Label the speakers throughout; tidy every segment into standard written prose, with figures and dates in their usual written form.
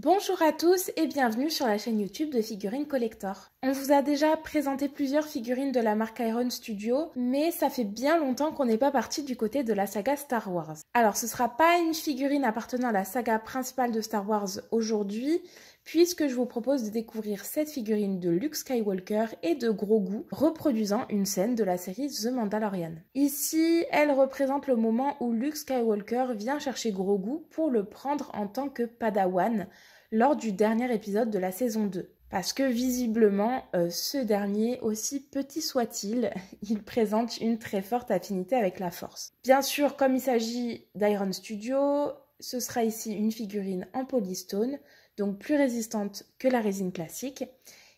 Speaker 1: Bonjour à tous et bienvenue sur la chaîne YouTube de Figurines Collector. On vous a déjà présenté plusieurs figurines de la marque Iron Studio, mais ça fait bien longtemps qu'on n'est pas parti du côté de la saga Star Wars. Alors ce sera pas une figurine appartenant à la saga principale de Star Wars aujourd'hui, puisque je vous propose de découvrir cette figurine de Luke Skywalker et de Grogu, reproduisant une scène de la série The Mandalorian. Ici, elle représente le moment où Luke Skywalker vient chercher Grogu pour le prendre en tant que Padawan lors du dernier épisode de la saison 2. Parce que visiblement, ce dernier, aussi petit soit-il, il présente une très forte affinité avec la Force. Bien sûr, comme il s'agit d'Iron Studio, ce sera ici une figurine en polystone, donc plus résistante que la résine classique,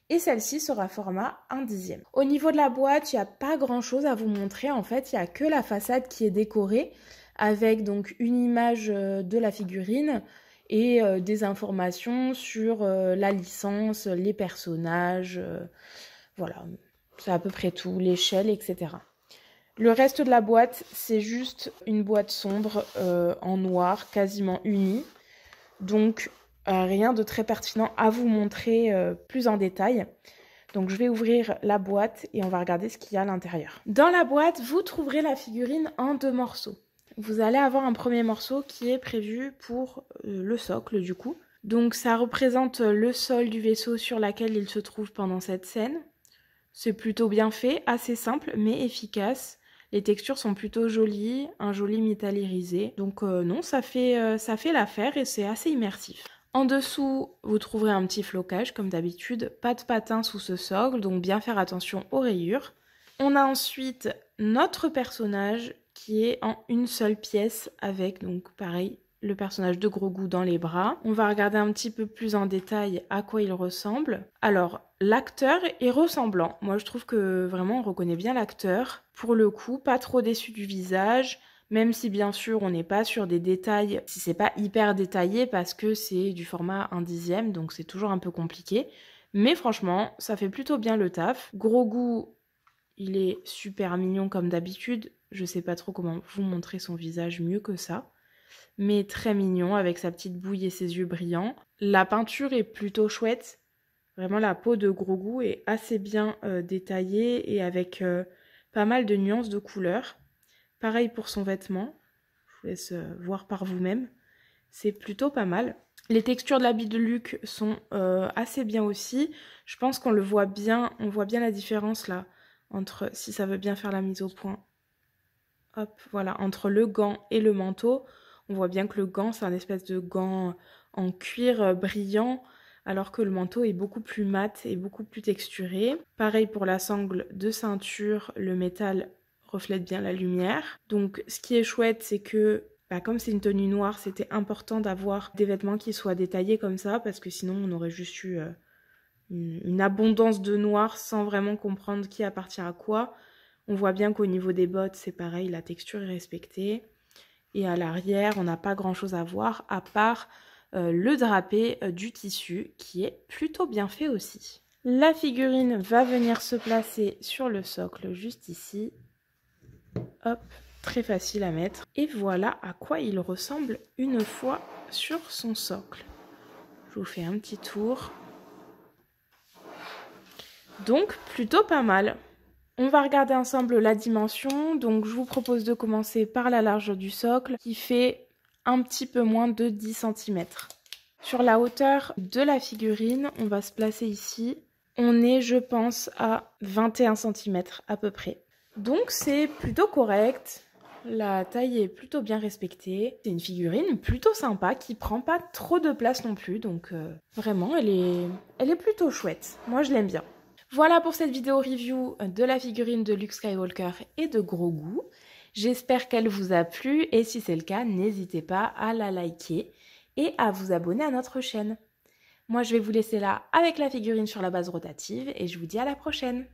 Speaker 1: et celle-ci sera format 1/10. Au niveau de la boîte, il n'y a pas grand-chose à vous montrer, en fait, il n'y a que la façade qui est décorée, avec donc une image de la figurine, et des informations sur la licence, les personnages, voilà, c'est à peu près tout, l'échelle, etc. Le reste de la boîte, c'est juste une boîte sombre en noir, quasiment unie, donc rien de très pertinent à vous montrer plus en détail. Donc je vais ouvrir la boîte et on va regarder ce qu'il y a à l'intérieur. Dans la boîte, vous trouverez la figurine en 2 morceaux. Vous allez avoir un premier morceau qui est prévu pour le socle du coup. Donc ça représente le sol du vaisseau sur lequel il se trouve pendant cette scène. C'est plutôt bien fait, assez simple mais efficace. Les textures sont plutôt jolies, un joli métal irisé. Donc non, ça fait l'affaire et c'est assez immersif. En dessous, vous trouverez un petit flocage comme d'habitude. Pas de patin sous ce socle, donc bien faire attention aux rayures. On a ensuite notre personnage qui est en une seule pièce avec, donc pareil, le personnage de Grogu dans les bras. On va regarder un petit peu plus en détail à quoi il ressemble. Alors, l'acteur est ressemblant. Moi, je trouve que vraiment, on reconnaît bien l'acteur. Pour le coup, pas trop déçu du visage, même si bien sûr, on n'est pas sur des détails, si c'est pas hyper détaillé parce que c'est du format 1/10, donc c'est toujours un peu compliqué. Mais franchement, ça fait plutôt bien le taf. Grogu, il est super mignon comme d'habitude. Je sais pas trop comment vous montrer son visage mieux que ça. Mais très mignon avec sa petite bouille et ses yeux brillants. La peinture est plutôt chouette. Vraiment, la peau de Grogu est assez bien détaillée et avec pas mal de nuances de couleurs. Pareil pour son vêtement. Je vous laisse voir par vous-même. C'est plutôt pas mal. Les textures de l'habit de Luke sont assez bien aussi. Je pense qu'on le voit bien. On voit bien la différence là entre, si ça veut bien faire la mise au point, hop, voilà, entre le gant et le manteau. On voit bien que le gant, c'est un espèce de gant en cuir brillant, alors que le manteau est beaucoup plus mat et beaucoup plus texturé. Pareil pour la sangle de ceinture, le métal reflète bien la lumière. Donc ce qui est chouette, c'est que comme c'est une tenue noire, c'était important d'avoir des vêtements qui soient détaillés comme ça, parce que sinon on aurait juste eu une abondance de noir sans vraiment comprendre qui appartient à quoi. On voit bien qu'au niveau des bottes, c'est pareil, la texture est respectée. Et à l'arrière, on n'a pas grand-chose à voir, à part le drapé du tissu, qui est plutôt bien fait aussi. La figurine va venir se placer sur le socle, juste ici. Hop, très facile à mettre. Et voilà à quoi il ressemble une fois sur son socle. Je vous fais un petit tour. Donc, plutôt pas mal. On va regarder ensemble la dimension. Donc, je vous propose de commencer par la largeur du socle, qui fait un petit peu moins de 10 cm. Sur la hauteur de la figurine, on va se placer ici. On est, je pense, à 21 cm à peu près. Donc, c'est plutôt correct. La taille est plutôt bien respectée. C'est une figurine plutôt sympa qui prend pas trop de place non plus. Donc, vraiment, elle est plutôt chouette. Moi, je l'aime bien. Voilà pour cette vidéo review de la figurine de Luke Skywalker et de Grogu. J'espère qu'elle vous a plu et si c'est le cas, n'hésitez pas à la liker et à vous abonner à notre chaîne. Moi, je vais vous laisser là avec la figurine sur la base rotative et je vous dis à la prochaine.